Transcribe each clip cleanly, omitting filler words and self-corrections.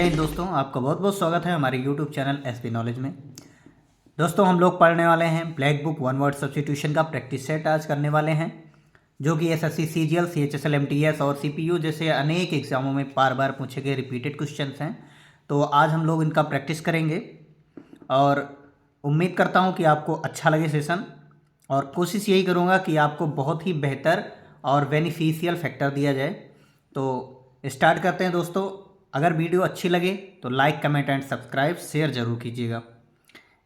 हिंद दोस्तों, आपका बहुत बहुत स्वागत है हमारे यूट्यूब चैनल एसबी नॉलेज में। दोस्तों हम लोग पढ़ने वाले हैं black book one word substitution का प्रैक्टिस सेट आज करने वाले हैं, जो कि एसएससी सीजीएल सीएचएसएल एमटीएस और सीपीयू जैसे अनेक एग्जामों में बार बार पूछे गए रिपीटेड क्वेश्चंस हैं। तो आज हम लोग इनका प्रैक्टिस करेंगे और उम्मीद करता हूँ कि आपको अच्छा लगे सेशन, और कोशिश यही करूँगा कि आपको बहुत ही बेहतर और बेनिफिशियल फैक्टर दिया जाए। तो स्टार्ट करते हैं दोस्तों। अगर वीडियो अच्छी लगे तो like comment and subscribe share जरूर कीजिएगा।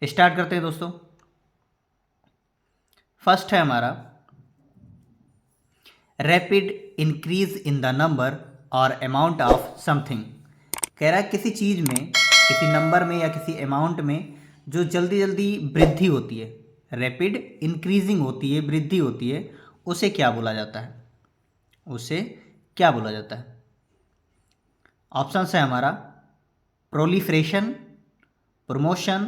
स्टार्ट करते हैं दोस्तों। फर्स्ट है हमारा rapid increase in the number और अमाउंट ऑफ समथिंग। कह रहा है किसी चीज़ में, किसी नंबर में या किसी अमाउंट में जो जल्दी जल्दी वृद्धि होती है, रैपिड इंक्रीजिंग होती है, वृद्धि होती है, उसे क्या बोला जाता है? उसे क्या बोला जाता है? ऑप्शन है हमारा प्रोलिफरेशन, प्रमोशन,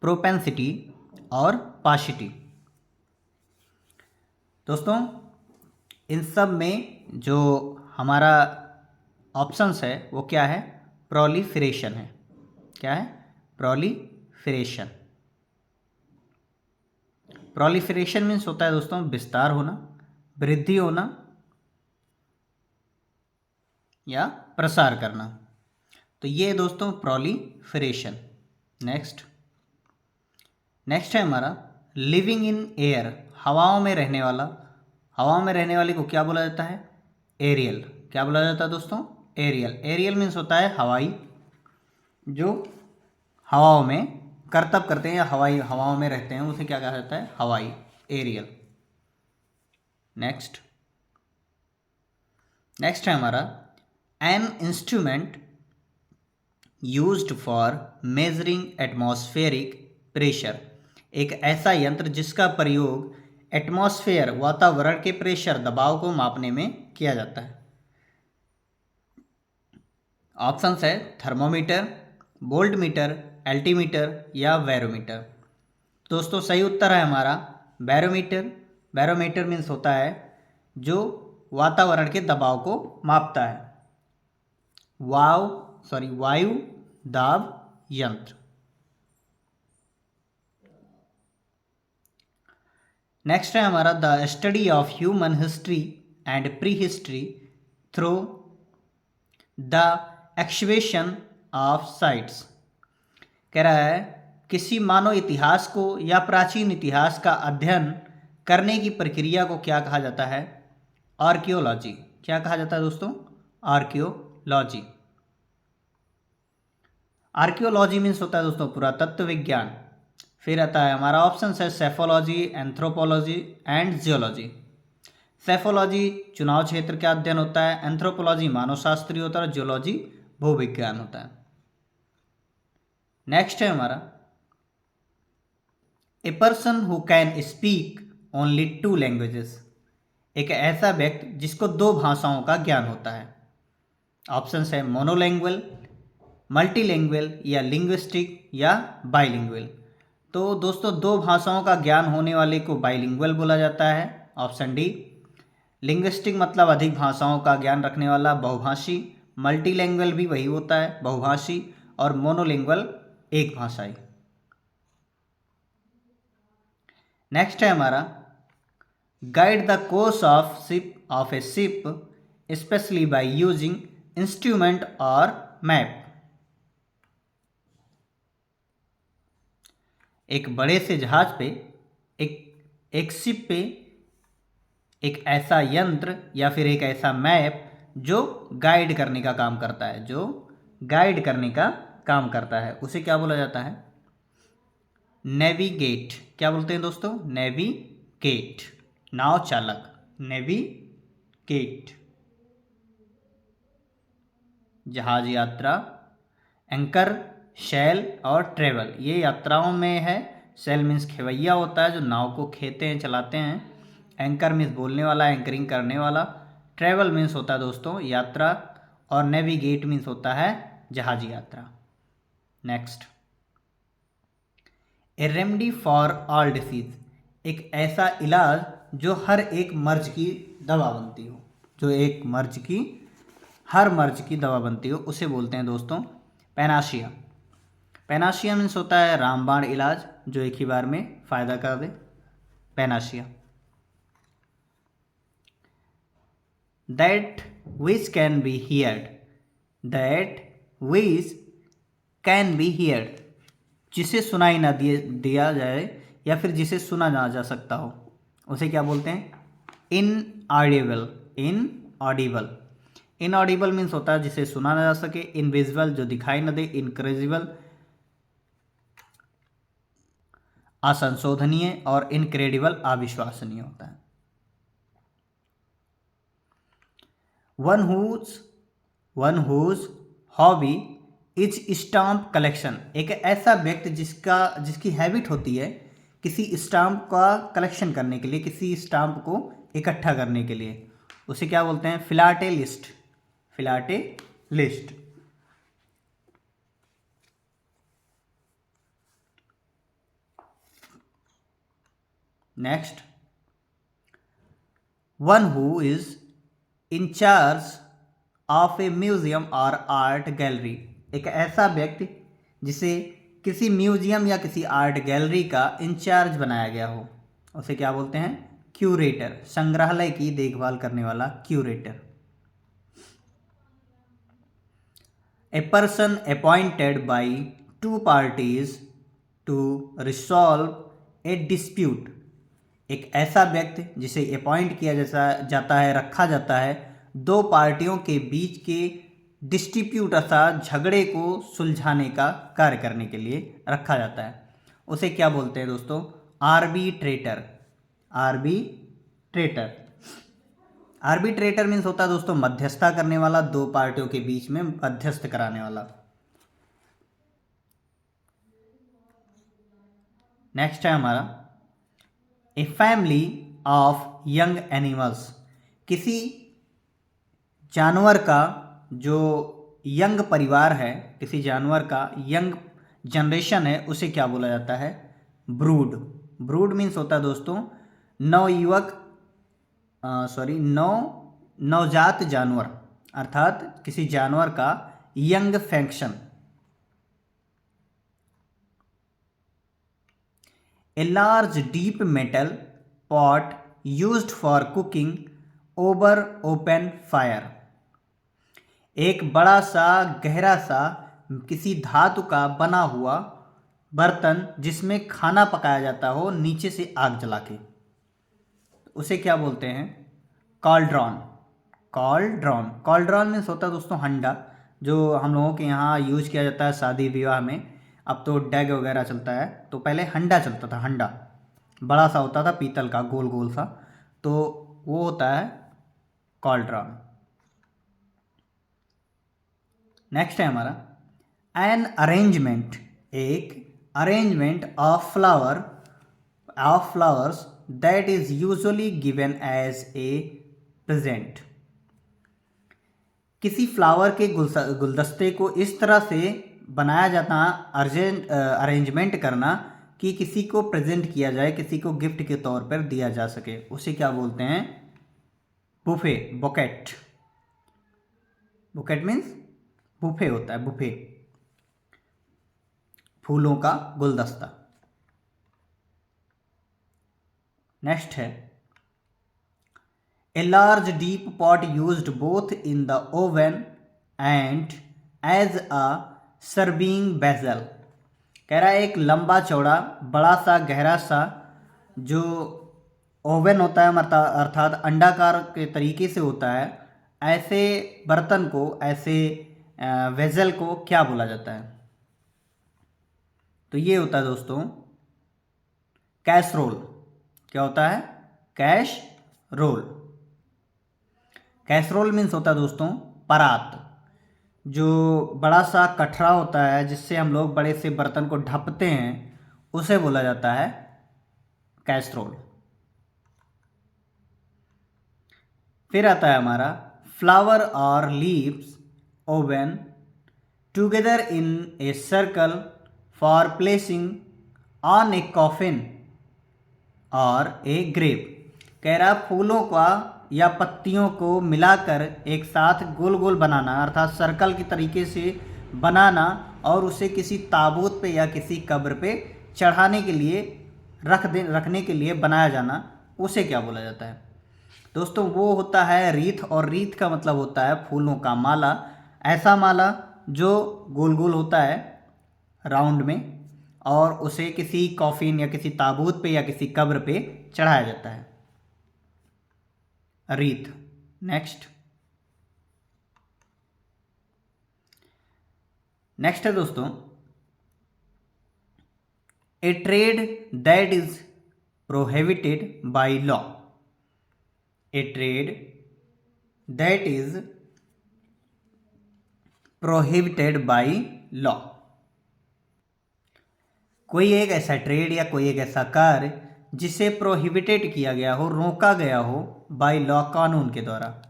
प्रोपेंसिटी और पाशिटी। दोस्तों इन सब में जो हमारा ऑप्शंस है वो क्या है? प्रोलिफरेशन है। क्या है? प्रोलिफरेशन। प्रोलिफरेशन मीन्स होता है दोस्तों विस्तार होना, वृद्धि होना या प्रसार करना। तो ये दोस्तों प्रोलिफरेशन। नेक्स्ट है हमारा लिविंग इन एयर, हवाओं में रहने वाला। हवाओं में रहने वाले को क्या बोला जाता है? एरियल। क्या बोला जाता है दोस्तों? एरियल। एरियल मीन्स होता है हवाई, जो हवाओं में करतब करते हैं या हवाओं में रहते हैं, उसे क्या कहा जाता है? हवाई, एरियल। नेक्स्ट है हमारा an instrument used for measuring atmospheric pressure. एक ऐसा यंत्र जिसका प्रयोग एटमॉस्फेयर, वातावरण के प्रेशर, दबाव को मापने में किया जाता है। ऑप्शन है थर्मोमीटर, वोल्टमीटर, एल्टीमीटर या बैरोमीटर। दोस्तों सही उत्तर है हमारा बैरोमीटर। बैरोमीटर मीन्स होता है जो वातावरण के दबाव को मापता है। वायु दाब यंत्र। नेक्स्ट है हमारा the study of human history and pre history through the excavation of sites. कह रहा है किसी मानव इतिहास को या प्राचीन इतिहास का अध्ययन करने की प्रक्रिया को क्या कहा जाता है? आर्कियोलॉजी। क्या कहा जाता है दोस्तों? आर्कियोलॉजी। आर्कियोलॉजी मीन्स होता है दोस्तों पुरातत्व विज्ञान। फिर आता है हमारा ऑप्शन है psephology, anthropology and geology. Psephology चुनाव क्षेत्र का अध्ययन होता है, एंथ्रोपोलॉजी मानव शास्त्री होता है और जियोलॉजी भूविज्ञान होता है। नेक्स्ट है हमारा a person who can speak only 2 languages. एक ऐसा व्यक्ति जिसको 2 भाषाओं का ज्ञान होता है। ऑप्शन है मोनोलैंग्वेल, मल्टीलैंग्वेल या लिंग्विस्टिक या बाइलिंगुअल। तो दोस्तों 2 भाषाओं का ज्ञान होने वाले को बाइलिंगुअल बोला जाता है। Option D. लिंग्विस्टिक मतलब अधिक भाषाओं का ज्ञान रखने वाला, बहुभाषी। मल्टीलैंग्वेल भी वही होता है, बहुभाषी। और मोनोलैंग्वेल एक भाषाई। नेक्स्ट है हमारा guide the course of A ship specially by using instrument और मैप। एक बड़े से जहाज पे, एक शिप पे एक ऐसा यंत्र या फिर एक ऐसा मैप जो गाइड करने का काम करता है, जो गाइड करने का काम करता है, उसे क्या बोला जाता है? नेविगेट। क्या बोलते हैं दोस्तों? नेविगेट, नाव चालक, नेविगेट। जहाज यात्रा, एंकर, सेल और ट्रेवल, ये यात्राओं में है। सेल मीन्स खेवैया होता है जो नाव को खेते हैं, चलाते हैं। एंकर मीन्स बोलने वाला, एंकरिंग करने वाला। ट्रेवल मीन्स होता है दोस्तों यात्रा, और नेविगेट मीन्स होता है जहाज यात्रा। Next A remedy for all disease. एक ऐसा इलाज जो हर एक मर्ज की दवा बनती हो, जो एक मर्ज की हर मर्ज की दवा बनती हो उसे बोलते हैं दोस्तों पैनाशिया। पैनाशिया मीन्स होता है रामबाण इलाज जो एक ही बार में फ़ायदा कर दे, panacea. That which can be heard, that which can be heard, जिसे सुनाई ना दिया जाए या फिर जिसे सुना ना जा सकता हो उसे क्या बोलते हैं? Inaudible, inaudible. इनऑडिबल मीन्स होता है जिसे सुना ना जा सके, इनविजिबल जो दिखाई न दे, इनक्रेजिबल असंशोधनीय और इनक्रेडिबल अविश्वसनीय होता है। One whose hobby is stamp collection, एक ऐसा व्यक्ति जिसकी हैबिट होती है किसी स्टाम्प का कलेक्शन करने के लिए, किसी स्टाम्प को इकट्ठा करने के लिए, उसे क्या बोलते हैं? Philatelist, philatelist. Next, one who is in charge of A museum और आर्ट गैलरी, एक ऐसा व्यक्ति जिसे किसी म्यूजियम या किसी आर्ट गैलरी का इंचार्ज बनाया गया हो उसे क्या बोलते हैं? क्यूरेटर, संग्रहालय की देखभाल करने वाला curator. A person appointed by two parties to resolve a dispute, एक ऐसा व्यक्ति जिसे अपॉइंट किया जाता है, रखा जाता है दो पार्टियों के बीच के डिस्प्यूट अर्थात झगड़े को सुलझाने का कार्य करने के लिए रखा जाता है, उसे क्या बोलते हैं दोस्तों? Arbitrator, arbitrator. आर्बिट्रेटर मीन्स होता है दोस्तों मध्यस्थता करने वाला, दो पार्टियों के बीच में मध्यस्थ कराने वाला। नेक्स्ट है हमारा a family of young animals, किसी जानवर का जो यंग परिवार है, किसी जानवर का यंग जनरेशन है उसे क्या बोला जाता है? ब्रूड। ब्रूड मीन्स होता है दोस्तों नवयुवक, नवजात जानवर, अर्थात किसी जानवर का young faction. A large deep metal pot used for cooking over open fire, एक बड़ा सा गहरा सा किसी धातु का बना हुआ बर्तन जिसमें खाना पकाया जाता हो नीचे से आग जला के, उसे क्या बोलते हैं? कॉल्ड्रॉन। कॉल्ड्रॉन, कॉल्ड्रॉन मीन्स होता है दोस्तों हंडा, जो हम लोगों के यहाँ यूज किया जाता है शादी विवाह में। अब तो डैग वगैरह चलता है, तो पहले हंडा चलता था, हंडा बड़ा सा होता था पीतल का, गोल गोल सा, तो वो होता है कॉल्ड्रॉन। नेक्स्ट है हमारा एन अरेंजमेंट, एक arrangement of flowers that is usually given as a present, किसी फ्लावर के गुलदस्ते को इस तरह से बनाया जाता, अरेंजमेंट करना कि किसी को प्रेजेंट किया जाए, किसी को गिफ्ट के तौर पर दिया जा सके, उसे क्या बोलते हैं? Buffet, bouquet. Bouquet means buffet होता है, बुफे, फूलों का गुलदस्ता। नेक्स्ट है a large deep pot used both in the oven and as a serving vessel, कह रहा है एक लंबा चौड़ा बड़ा सा गहरा सा जो ओवन होता है अर्थात अंडाकार के तरीके से होता है, ऐसे बर्तन को, ऐसे वेजल को क्या बोला जाता है? तो ये होता है दोस्तों कैसरोल। क्या होता है? कैसरोल। कैसरोल मीन्स होता है दोस्तों परात, जो बड़ा सा कटरा होता है जिससे हम लोग बड़े से बर्तन को ढपते हैं, उसे बोला जाता है कैसरोल। फिर आता है हमारा फ्लावर और leaves oven together in a circle for placing on A coffin और ए ग्रेप, कह रहा फूलों का या पत्तियों को मिलाकर एक साथ गोल गोल बनाना अर्थात सर्कल की तरीके से बनाना और उसे किसी ताबूत पे या किसी कब्र पे चढ़ाने के लिए रखने के लिए बनाया जाना, उसे क्या बोला जाता है दोस्तों? वो होता है रीथ, और रीथ का मतलब होता है फूलों का माला। ऐसा माला जो गोल गोल होता है राउंड में और उसे किसी कॉफिन या किसी ताबूत पे या किसी कब्र पे चढ़ाया जाता है, रीथ। नेक्स्ट है दोस्तों, ए trade that is prohibited by law. A trade that is prohibited by law. कोई एक ऐसा ट्रेड या कोई एक ऐसा कार्य जिसे प्रोहिबिटेड किया गया हो, रोका गया हो बाय लॉ, कानून के द्वारा,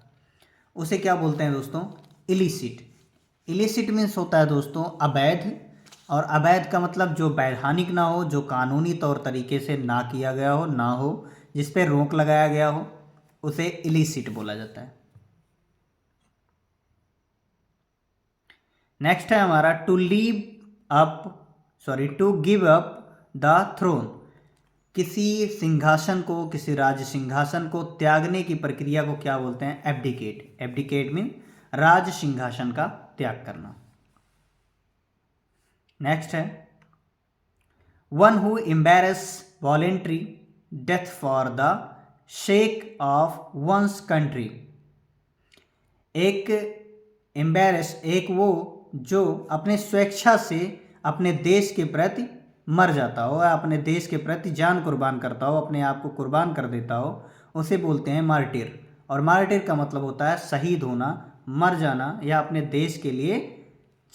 उसे क्या बोलते हैं दोस्तों? इलिसिट। इलिसिट मीन्स होता है दोस्तों अवैध, और अवैध का मतलब जो वैधानिक ना हो, जो कानूनी तौर तरीके से ना किया गया हो, ना हो, जिस पे रोक लगाया गया हो, उसे इलिसिट बोला जाता है। नेक्स्ट है हमारा to give up the throne. किसी सिंहासन को, किसी राज सिंहासन को त्यागने की प्रक्रिया को क्या बोलते हैं? एब्डिकेट। एब्डिकेट मीन राज सिंहासन का त्याग करना। नेक्स्ट है one who embraces voluntary death for the sake of one's country. एक एम्बैरेस, एक वो जो अपने स्वेच्छा से अपने देश के प्रति मर जाता हो या अपने देश के प्रति जान कुर्बान करता हो, अपने आप को कुर्बान कर देता हो, उसे बोलते हैं मार्टिर। और मार्टिर का मतलब होता है शहीद होना, मर जाना, या अपने देश के लिए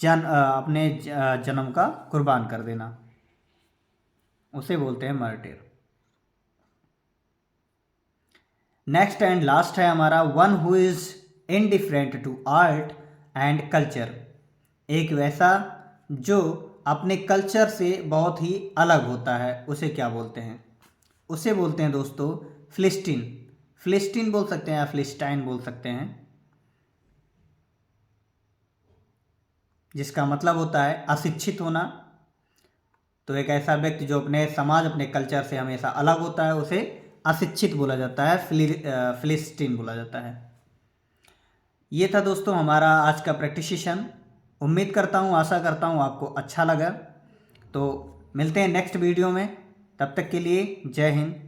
अपने जन्म का कुर्बान कर देना, उसे बोलते हैं मार्टिर। नेक्स्ट एंड लास्ट है हमारा one who is indifferent to art and culture. एक वैसा जो अपने कल्चर से बहुत ही अलग होता है, उसे क्या बोलते हैं? उसे बोलते हैं दोस्तों फिलिस्टीन। फिलिस्टीन बोल सकते हैं या फिलिस्टाइन बोल सकते हैं, जिसका मतलब होता है अशिक्षित होना। तो एक ऐसा व्यक्ति जो अपने समाज, अपने कल्चर से हमेशा अलग होता है, उसे अशिक्षित बोला जाता है, फिलिस्टीन बोला जाता है। ये था दोस्तों हमारा आज का प्रैक्टिस सेशन। उम्मीद करता हूँ, आशा करता हूँ आपको अच्छा लगा। तो मिलते हैं नेक्स्ट वीडियो में, तब तक के लिए जय हिंद,